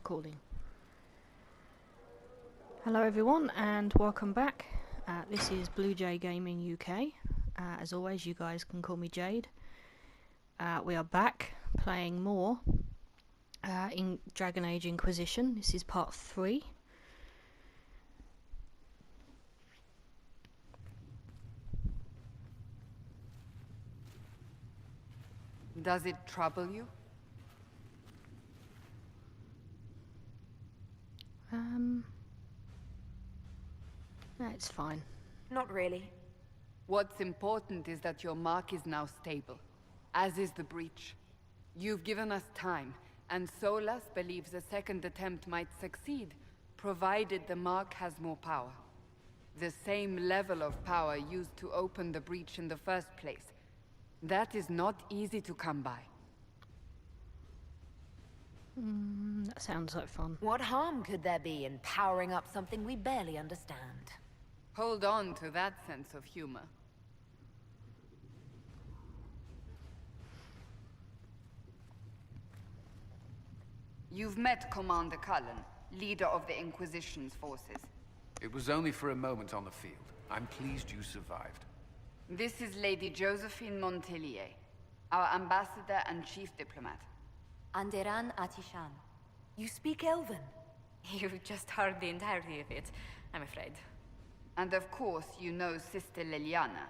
recording. Hello everyone and welcome back. This is Blue Jay Gaming UK. As always, you guys can call me Jade. We are back playing more in Dragon Age Inquisition. This is part 3. Does it trouble you? No, it's fine. Not really. What's important is that your mark is now stable, as is the breach. You've given us time, and Solas believes a second attempt might succeed, provided the mark has more power. The same level of power used to open the breach in the first place. That is not easy to come by. That sounds like fun. What harm could there be in powering up something we barely understand? Hold on to that sense of humor. You've met Commander Cullen, leader of the Inquisition's forces. It was only for a moment on the field. I'm pleased you survived. This is Lady Josephine Montelier, our ambassador and chief diplomat. Anderan Atishan. You speak Elven? You've just heard the entirety of it, I'm afraid. And of course, you know Sister Liliana.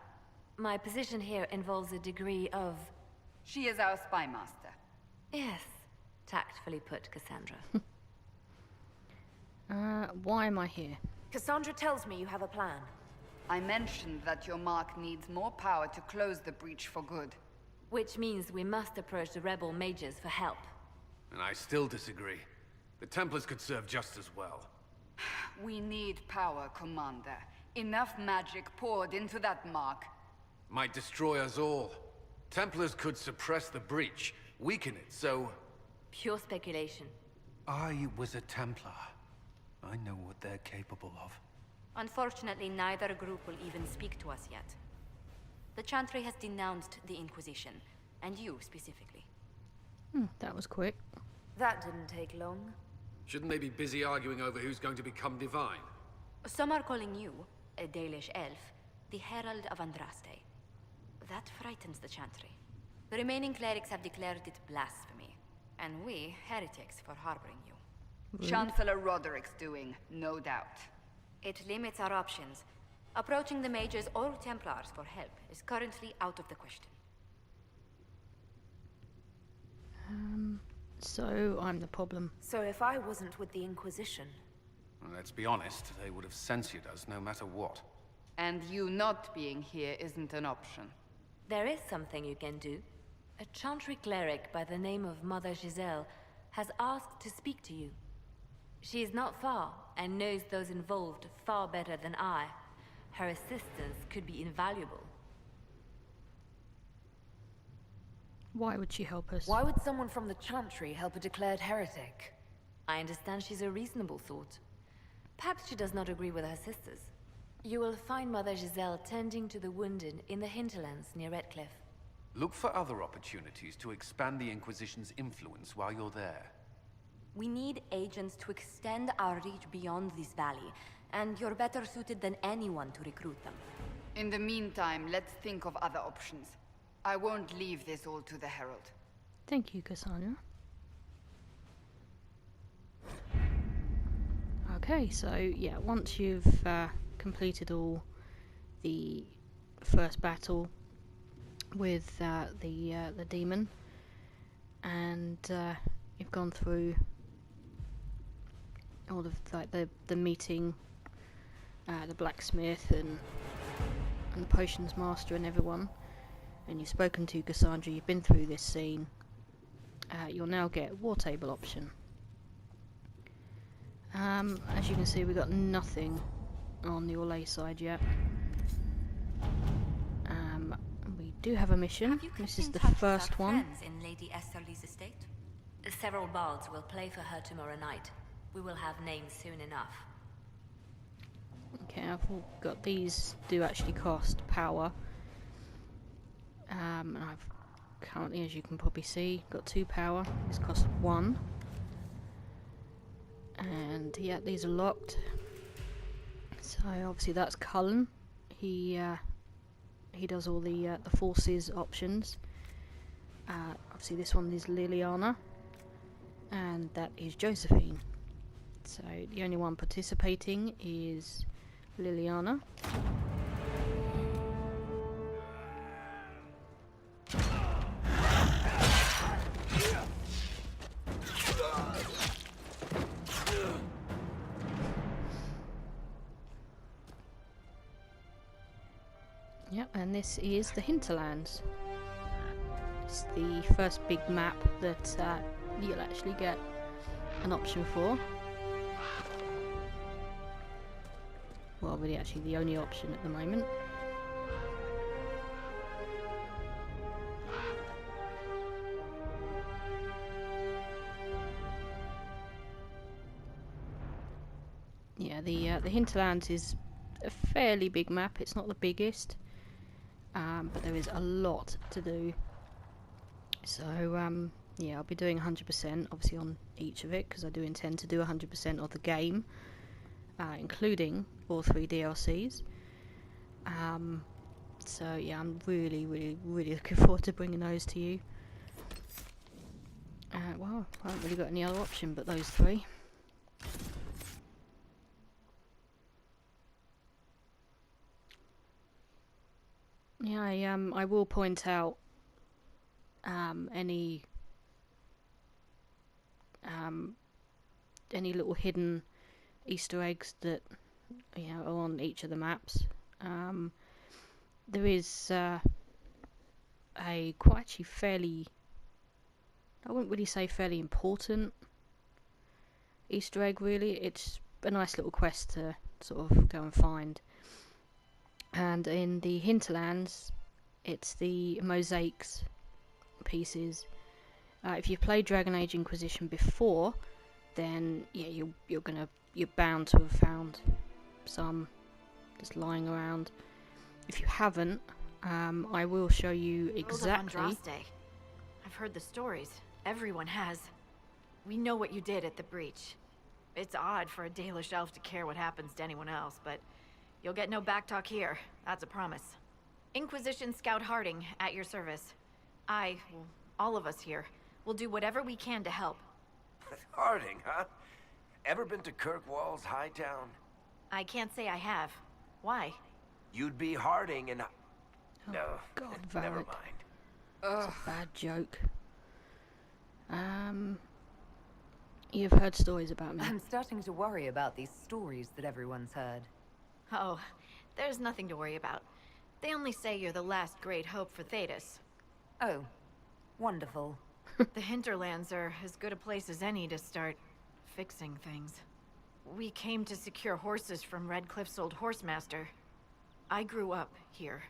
My position here involves a degree of... She is our spy master. Yes, tactfully put, Cassandra. Why am I here? Cassandra tells me you have a plan. I mentioned that your mark needs more power to close the breach for good. Which means we must approach the rebel mages for help. And I still disagree. The Templars could serve just as well. We need power, Commander. Enough magic poured into that mark. Might destroy us all. Templars could suppress the breach, weaken it, so... Pure speculation. I was a Templar. I know what they're capable of. Unfortunately, neither group will even speak to us yet. The Chantry has denounced the Inquisition, and you specifically. That was quick. That didn't take long. Shouldn't they be busy arguing over who's going to become divine? Some are calling you, a Dalish elf, the Herald of Andraste. That frightens the Chantry. The remaining clerics have declared it blasphemy, and we, heretics, for harboring you. Rude. Chancellor Roderick's doing, no doubt. It limits our options. Approaching the mages or Templars for help is currently out of the question. So I'm the problem. So if I wasn't with the Inquisition... Well, let's be honest, they would have censored us no matter what. And you not being here isn't an option. There is something you can do. A Chantry cleric by the name of Mother Giselle has asked to speak to you. She is not far, and knows those involved far better than I. Her assistance could be invaluable. Why would she help us? Why would someone from the Chantry help a declared heretic? I understand she's a reasonable sort. Perhaps she does not agree with her sisters. You will find Mother Giselle tending to the wounded in the Hinterlands near Redcliffe. Look for other opportunities to expand the Inquisition's influence while you're there. We need agents to extend our reach beyond this valley, and you're better suited than anyone to recruit them. In the meantime, let's think of other options. I won't leave this all to the Herald. Thank you, Cassandra. Okay, so yeah, once you've completed all the first battle with the demon, and you've gone through all of like the meeting, the blacksmith and the potions master and everyone, and you've spoken to Cassandra, you've been through this scene, you'll now get a war table option. As you can see, we've got nothing on the Orlais side yet. We do have a mission. This is the first one. In Lady Esterly's estate? Several bards will play for her tomorrow night. We will have names soon enough. Okay, I've got these do actually cost power. And I've currently, as you can probably see, got 2 power. This costs 1. And yeah, these are locked. So obviously that's Cullen. He does all the forces options. Obviously this one is Liliana, and that is Josephine. So the only one participating is Liliana. Yep, and this is the Hinterlands. It's the first big map that you'll actually get an option for. Well, really actually the only option at the moment. Yeah, the Hinterlands is a fairly big map. It's not the biggest, but there is a lot to do. So yeah, I'll be doing 100% obviously on each of it, because I do intend to do 100% of the game, including all 3 DLCs. So yeah, I'm really looking forward to bringing those to you. Well, I haven't really got any other option but those 3. Yeah, I will point out any little hidden Easter eggs that are on each of the maps. There is a quite actually fairly, I wouldn't really say fairly important Easter egg really. It's a nice little quest to sort of go and find. And in the Hinterlands, it's the mosaics pieces. If you've played Dragon Age Inquisition before, then yeah, you're bound to have found some just lying around. If you haven't, I will show you exactly. I've heard the stories. Everyone has. We know what you did at the breach. It's odd for a Dalish elf to care what happens to anyone else, but you'll get no backtalk here. That's a promise. Inquisition Scout Harding, at your service. All of us here, will do whatever we can to help. Harding, huh? Ever been to Kirkwall's Hightown? I can't say I have. Why? You'd be Harding and... No, God, never Varric. mind. It's a bad joke. You've heard stories about me. I'm starting to worry about these stories that everyone's heard. Oh, there's nothing to worry about. They only say you're the last great hope for Thedas. Oh, wonderful. The Hinterlands are as good a place as any to start fixing things. We came to secure horses from Redcliffe's old horsemaster. I grew up here,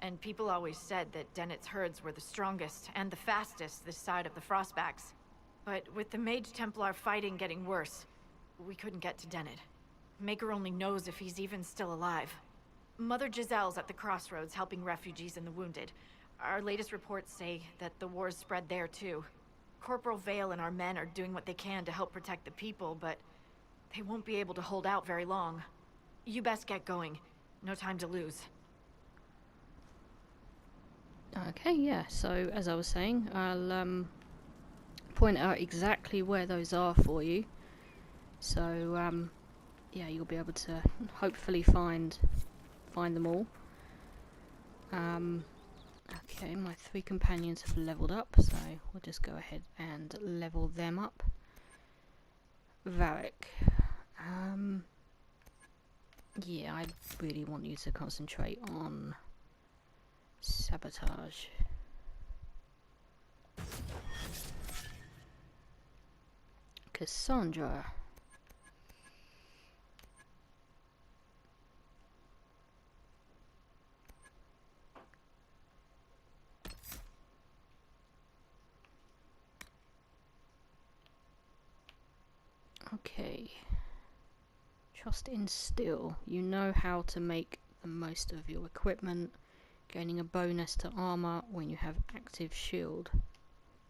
and people always said that Dennett's herds were the strongest and the fastest this side of the Frostbacks. But with the Mage Templar fighting getting worse, we couldn't get to Dennett. Maker only knows if he's even still alive. Mother Giselle's at the crossroads helping refugees and the wounded. Our latest reports say that the war's spread there too. Corporal Vale and our men are doing what they can to help protect the people, but they won't be able to hold out very long. You best get going. No time to lose. Okay, yeah, so as I was saying, I'll point out exactly where those are for you. So, yeah, you'll be able to hopefully find them all. Okay, my 3 companions have leveled up, so we'll just go ahead and level them up. Varric. Yeah, I really want you to concentrate on sabotage. Cassandra. Okay. Trust in Still. You know how to make the most of your equipment, gaining a bonus to armor when you have active shield.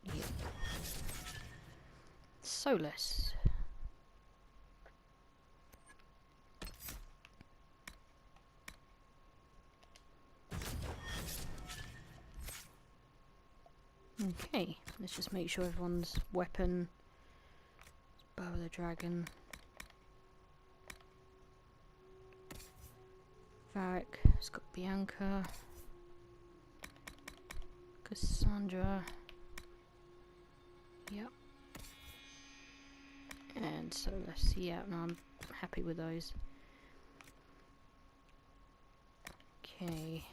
Yep. Solus. Okay, let's just make sure everyone's weapon. Bow of the Dragon. Varric, it's got Bianca. Cassandra. Yep. And so let's see, yeah, no, I'm happy with those. Okay.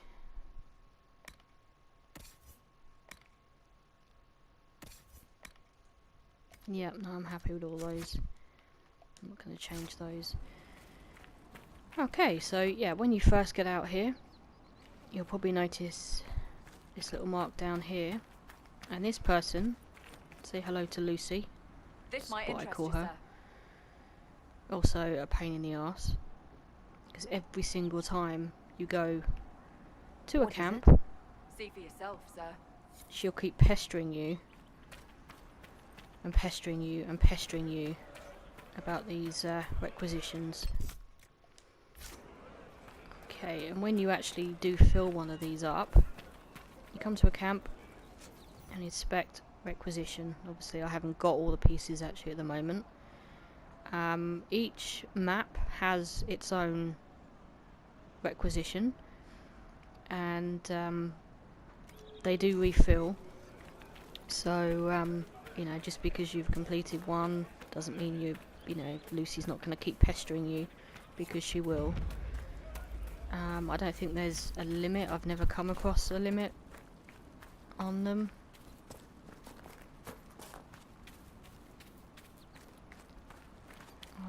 Yep, no, I'm happy with all those. I'm not going to change those. Okay, so yeah, when you first get out here, you'll probably notice this little mark down here. And this person, say hello to Lucy. This That's might what I interest call you, her. sir. Also a pain in the ass. Because every single time you go to a What is camp, it? See for yourself, sir. she'll keep pestering you. And pestering you and pestering you about these requisitions. Okay, and when you actually do fill one of these up, you come to a camp and inspect requisition. Obviously I haven't got all the pieces actually at the moment. Each map has its own requisition, and they do refill. So you know, just because you've completed one doesn't mean you know, Lucy's not going to keep pestering you, because she will. I don't think there's a limit. I've never come across a limit on them.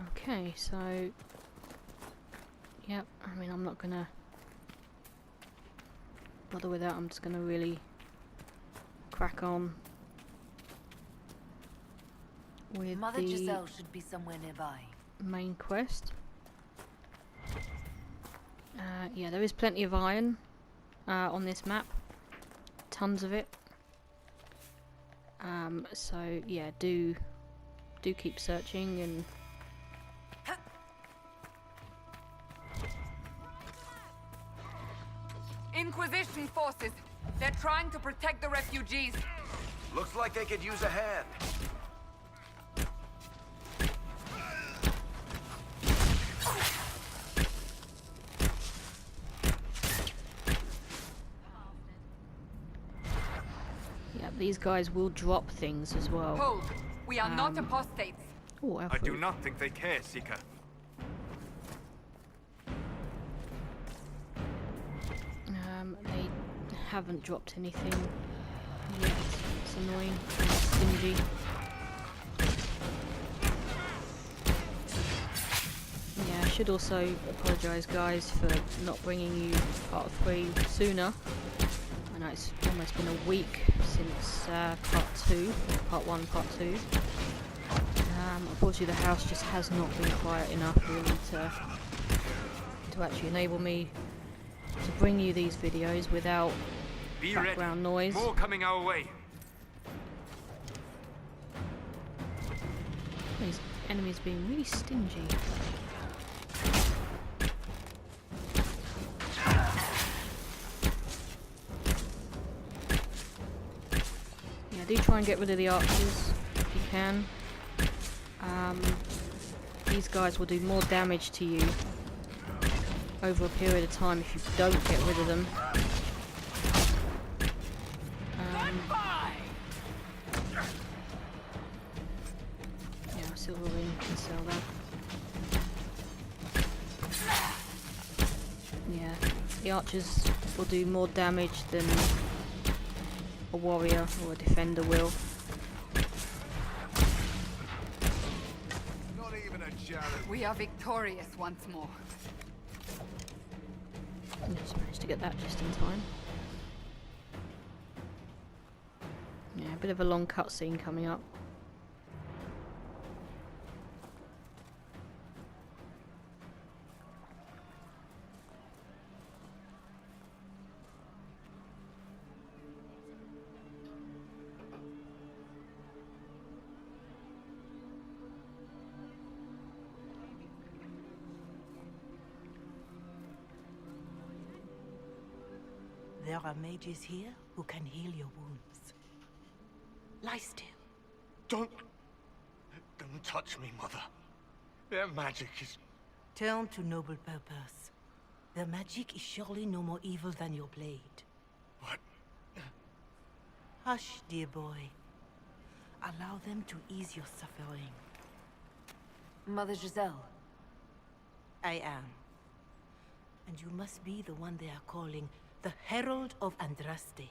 Okay, so yep, I mean, I'm not gonna bother with that. I'm just gonna really crack on with Mother the Giselle should be somewhere nearby. main quest. Yeah, there is plenty of iron on this map, tons of it. So yeah, do keep searching. And Inquisition forces! They're trying to protect the refugees! Looks like they could use a hand. yeah, these guys will drop things as well. Hold! We are not apostates! Oh, I do not think they care, Seeker. They haven't dropped anything yet. It's annoying and stingy. Yeah, I should also apologise, guys, for not bringing you part 3 sooner. I know it's almost been a week since part 1, part 2. Unfortunately, the house just has not been quiet enough really to actually enable me to bring you these videos without Be background ready. noise. More coming our way. These enemies being really stingy. Yeah, do try and get rid of the archers if you can. These guys will do more damage to you over a period of time if you don't get rid of them. Yeah, silver ring can sell that. Yeah, the archers will do more damage than a warrior or a defender will. Not even a challenge. We are victorious once more. Just managed to get that just in time. Yeah, a bit of a long cutscene coming up. There are mages here who can heal your wounds. Lie still. Don't touch me, Mother. Their magic is... Turn to noble purpose. Their magic is surely no more evil than your blade. What? Hush, dear boy. Allow them to ease your suffering. Mother Giselle. I am. And you must be the one they are calling the Herald of Andraste.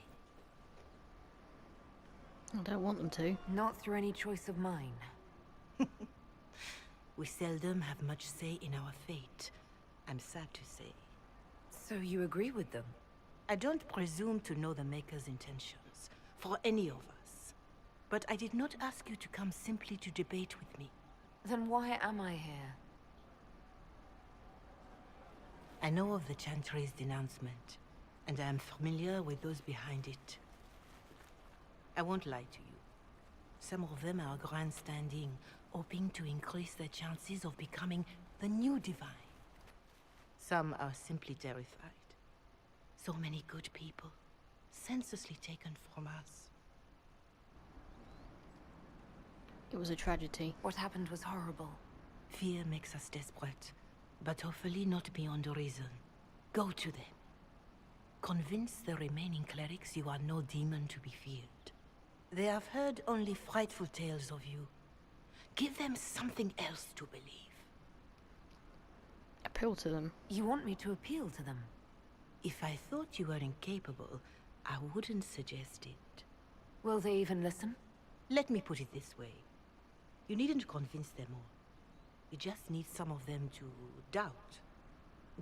I don't want them to. Not through any choice of mine. We seldom have much say in our fate, I'm sad to say. So you agree with them? I don't presume to know the Maker's intentions, for any of us. But I did not ask you to come simply to debate with me. Then why am I here? I know of the Chantry's denouncement, and I am familiar with those behind it. I won't lie to you. Some of them are grandstanding, hoping to increase their chances of becoming the new divine. Some are simply terrified. So many good people, senselessly taken from us. It was a tragedy. What happened was horrible. Fear makes us desperate, but hopefully not beyond reason. Go to them. Convince the remaining clerics you are no demon to be feared. They have heard only frightful tales of you. Give them something else to believe. Appeal to them. You want me to appeal to them? If I thought you were incapable, I wouldn't suggest it. Will they even listen? Let me put it this way. You needn't convince them all. You just need some of them to doubt.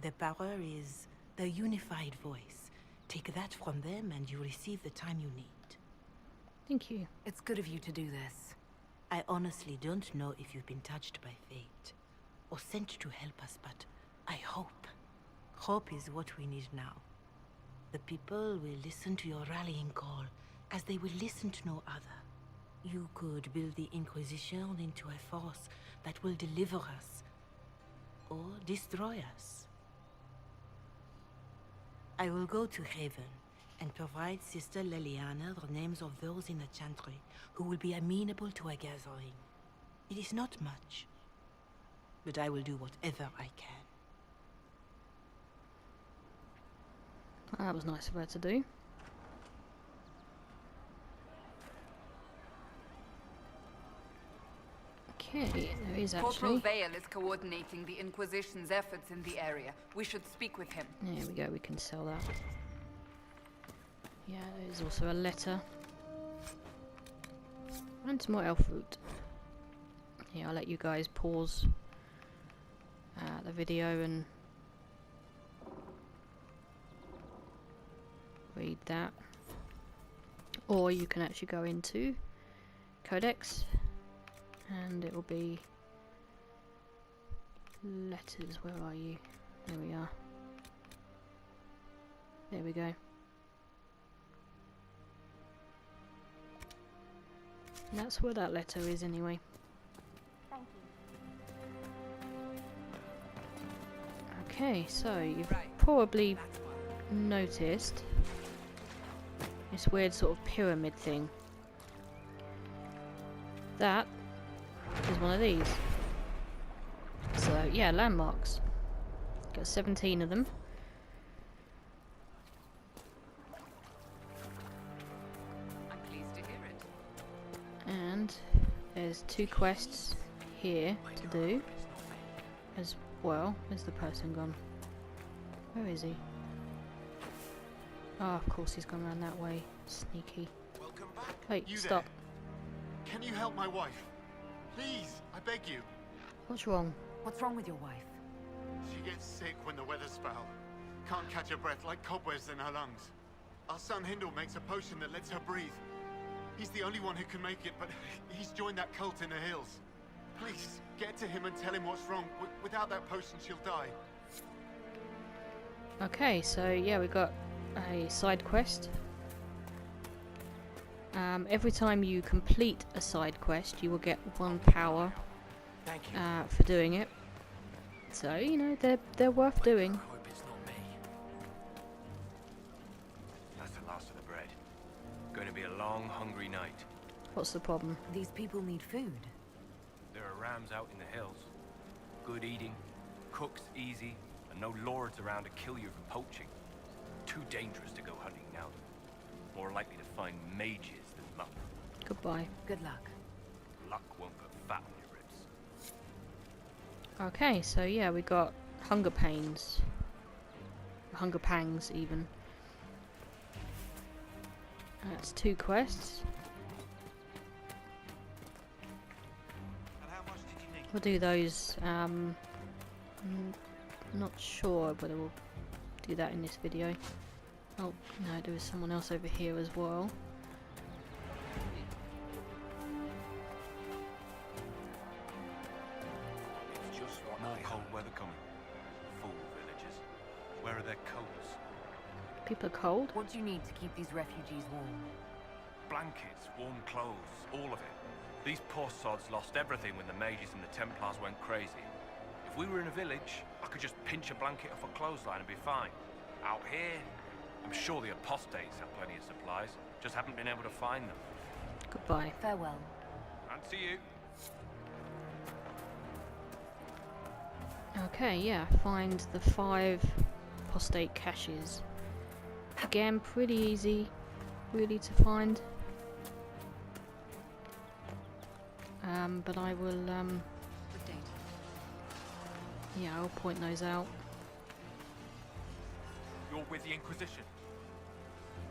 Their power is the unified voice. Take that from them and you receive the time you need. Thank you. It's good of you to do this. I honestly don't know if you've been touched by fate, or sent to help us, but I hope. Hope is what we need now. The people will listen to your rallying call, as they will listen to no other. You could build the Inquisition into a force that will deliver us, or destroy us. I will go to Haven, and provide Sister Leliana the names of those in the Chantry who will be amenable to a gathering. It is not much, but I will do whatever I can. That was nice of her to do. Okay, there is Corporal actually... Vale is coordinating the Inquisition's efforts in the area. We should speak with him. There we go, we can sell that. Yeah, there's also a letter. And some more elf root. Yeah, I'll let you guys pause the video and read that. Or you can actually go into Codex and it will be letters. Where are you? There we are. There we go. That's where that letter is anyway. Thank you. Okay, so you've probably noticed this weird sort of pyramid thing. That is one of these. So yeah, landmarks. Got 17 of them. And there's 2 quests here to do as well. Where's the person gone? Where is he? Oh, of course he's gone around that way. Sneaky. Welcome back. Hey, You stop. there. Can you help my wife? Please, I beg you. What's wrong? What's wrong with your wife? She gets sick when the weather's foul. Can't catch her breath like cobwebs in her lungs. Our son Hindle makes a potion that lets her breathe. He's the only one who can make it, but he's joined that cult in the hills. Please, get to him and tell him what's wrong. Without that potion, she'll die. Okay, so yeah, we got a side quest. Every time you complete a side quest, you will get 1 power for doing it. So you know they're worth doing. I hope it's not me. That's the last of the bread. Going to be a long, hungry night. What's the problem? These people need food. There are rams out in the hills. Good eating, cooks easy, and no lords around to kill you for poaching. Too dangerous to go hunting now. More likely to find mages than muck. Goodbye. Good luck. Luck won't put fat on your ribs. Okay, so yeah, we got hunger pains. Hunger pangs, even. That's 2 quests. We'll do those. Not sure whether we'll do that in this video. Oh, no, there was someone else over here as well. It's just what no cold weather coming. Fool villagers. Where are their coats? People are cold. What do you need to keep these refugees warm? Blankets, warm clothes, all of it. These poor sods lost everything when the mages and the Templars went crazy. If we were in a village, I could just pinch a blanket off a clothesline and be fine. Out here, I'm sure the apostates have plenty of supplies, just haven't been able to find them. Goodbye. Farewell. And to you. Okay, yeah, find the 5 apostate caches. Again, pretty easy, really, to find. But I will, yeah, I'll point those out. You're with the Inquisition.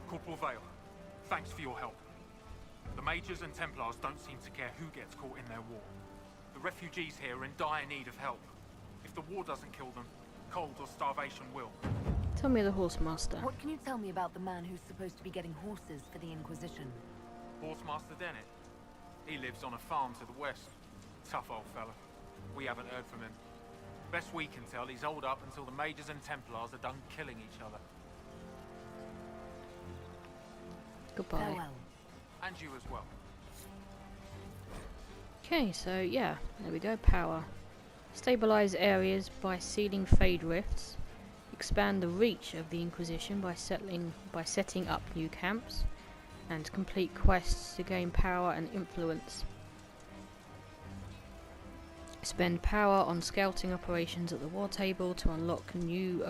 Corporal Vale, thanks for your help. The Mages and Templars don't seem to care who gets caught in their war. The refugees here are in dire need of help. If the war doesn't kill them, cold or starvation will. Tell me the Horsemaster. What can you tell me about the man who's supposed to be getting horses for the Inquisition? Horsemaster Dennett. He lives on a farm to the west. Tough old fella. We haven't heard from him. Best we can tell, he's holed up until the Mages and Templars are done killing each other. Goodbye. Farewell. And you as well. Okay, so yeah, there we go, power. Stabilize areas by sealing fade rifts. Expand the reach of the Inquisition by setting up new camps. And complete quests to gain power and influence. Spend power on scouting operations at the war table to unlock new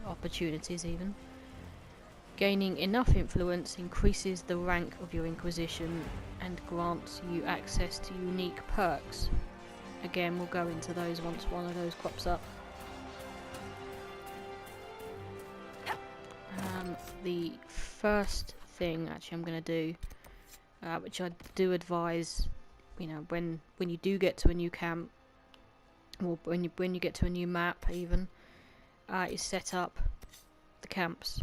opportunities even. Gaining enough influence increases the rank of your Inquisition and grants you access to unique perks. Again, we'll go into those once one of those crops up. The first thing actually I'm going to do, which I do advise, you know, when you do get to a new camp, or when you get to a new map even, is set up the camps.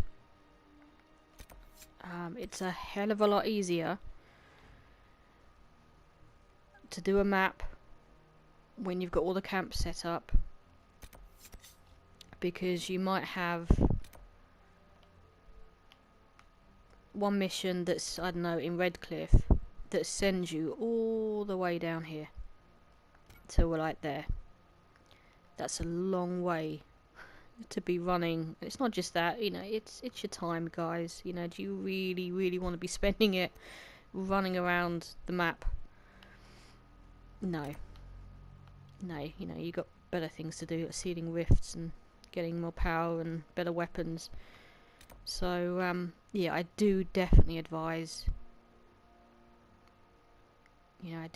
It's a hell of a lot easier to do a map when you've got all the camps set up, because you might have one mission that's, I don't know, in Redcliffe, that sends you all the way down here till we're like there. That's a long way to be running. It's not just that, you know, it's your time, guys. You know, do you really want to be spending it running around the map? No, you know, you got better things to do, like sealing rifts and getting more power and better weapons. So yeah, I do definitely advise, you know,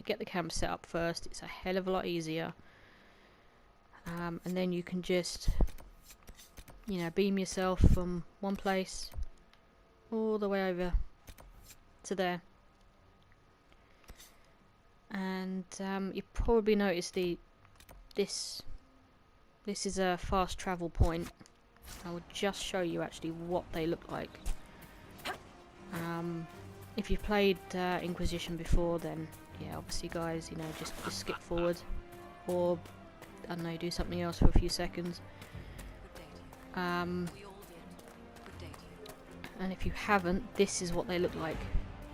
get the camp set up first. It's a hell of a lot easier, and then you can just, you know, beam yourself from one place all the way over to there. And you probably noticed this is a fast travel point. I will just show you actually what they look like. If you've played Inquisition before, then yeah, obviously guys, you know, just skip forward, or I don't know, do something else for a few seconds. And if you haven't, this is what they look like,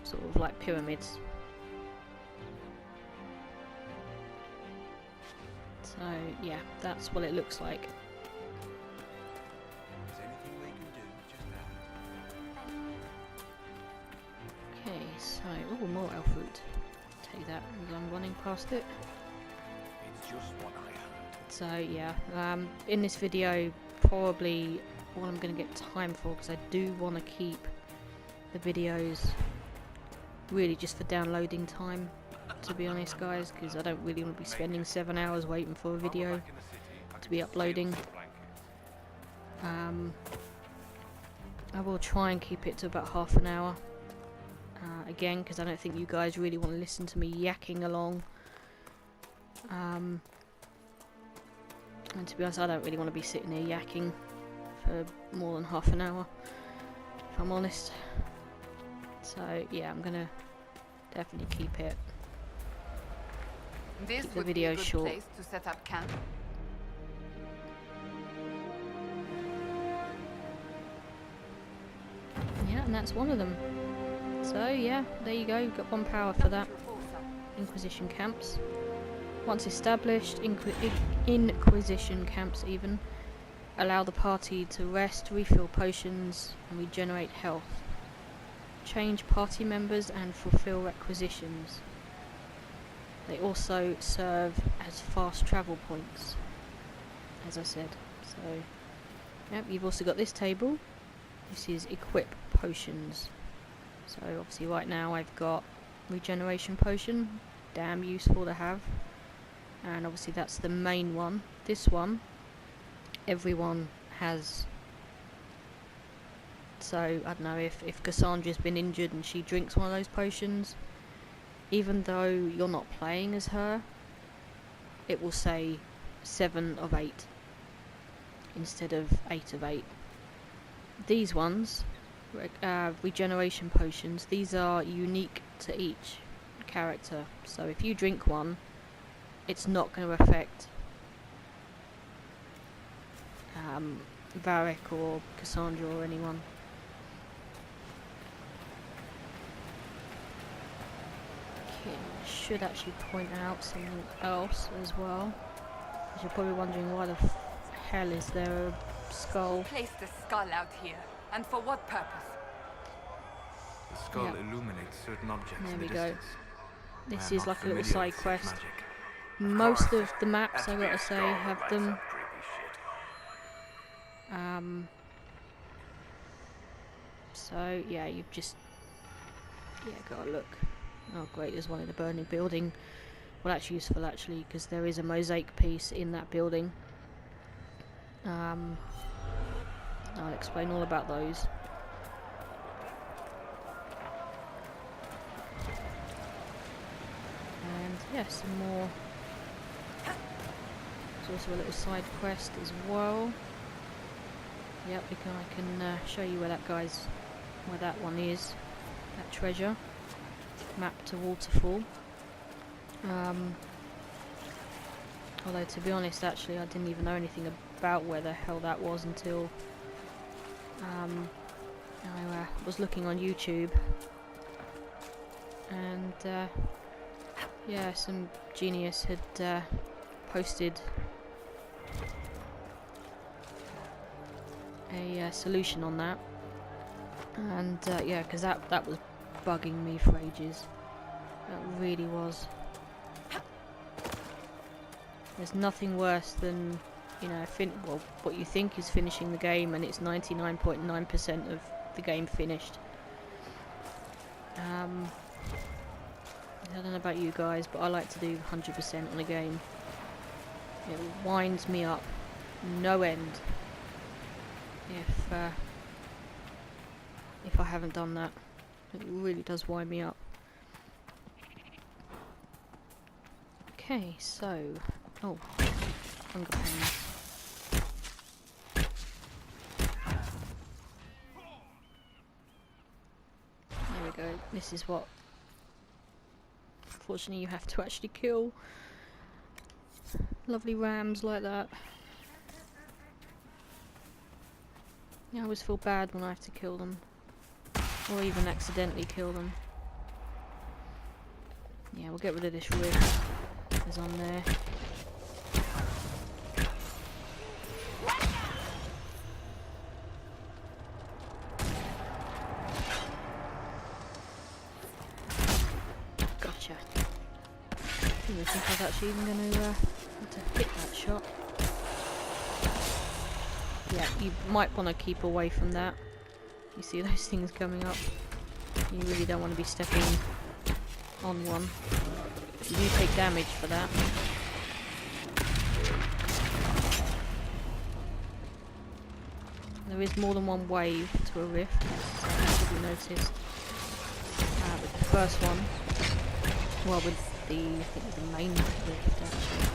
sort of like pyramids. So yeah, that's what it looks like. Okay, past it. It's just what I heard. So yeah, in this video, probably all I'm going to get time for, because I do want to keep the videos really just for downloading time, to be honest guys, because I don't really want to be spending 7 hours waiting for a video to be uploading. I will try and keep it to about half an hour, again, because I don't think you guys really want to listen to me yakking along. And to be honest, I don't really want to be sitting here yakking for more than half an hour, if I'm honest. So yeah, I'm gonna definitely keep it. This Keep the would be video a good short. place to set up camp. Yeah, and that's one of them. So yeah, there you go, you've got 1 power for that. Inquisition camps. Once established, Inquisition camps even allow the party to rest, refill potions, and regenerate health. Change party members and fulfill requisitions. They also serve as fast travel points, as I said. So, yep, you've also got this table. This is equip potions. So obviously right now I've got regeneration potion, damn useful to have. And obviously that's the main one. This one, everyone has. So I don't know, if Cassandra's been injured and she drinks one of those potions, even though you're not playing as her, it will say 7 of 8 instead of 8 of 8. These ones, regeneration potions, these are unique to each character. So if you drink one, it's not going to affect Varric or Cassandra or anyone. Okay, I should actually point out something else as well. Because you're probably wondering why the hell is there a skull? Placed a skull out here, and for what purpose? The skull Yep. illuminates certain objects There in we the go. distance. This I am is not like a little familiar side with such quest. magic. Most course, of the maps, I be a gotta say, skull that have lights them. up creepy shit. So yeah, you've just gotta look. Oh great, there's one in the burning building. Well, that's useful actually, because there is a mosaic piece in that building. I'll explain all about those. And yeah, some more. There's also a little side quest as well. Yep, I can show you where that one is. That treasure. Map to Waterfall. Although to be honest, actually, I didn't even know anything about where the hell that was until I was looking on YouTube, and yeah, some genius had posted a solution on that, and yeah, because that was bugging me for ages. That really was. There's nothing worse than, you know, what you think is finishing the game and it's 99.9% of the game finished. I don't know about you guys, but I like to do 100% on a game. It winds me up no end if I haven't done that. It really does wind me up. Okay, so hunger pains. There we go. This is what, unfortunately, you have to actually kill. Lovely rams like that. Yeah, I always feel bad when I have to kill them, or even accidentally kill them. Yeah, we'll get rid of this rift that's on there. Gotcha. He was was actually even going to hit that shot. Yeah, you might want to keep away from that. You see those things coming up. You really don't want to be stepping on one. You do take damage for that. There is more than one wave to a rift, so you probably noticed. With the first one, well, with the, I think the main rift actually.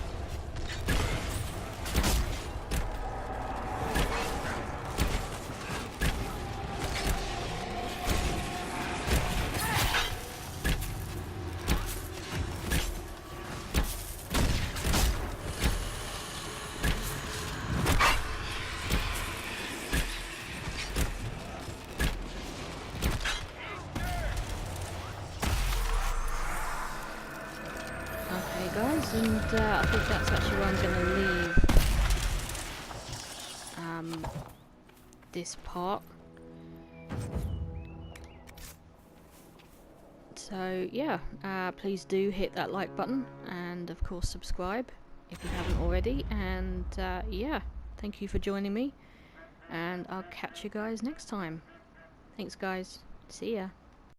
Guys, and I think that's actually where I'm going to leave this part. So yeah, please do hit that like button and of course subscribe if you haven't already, and yeah, thank you for joining me, and I'll catch you guys next time. Thanks guys, see ya.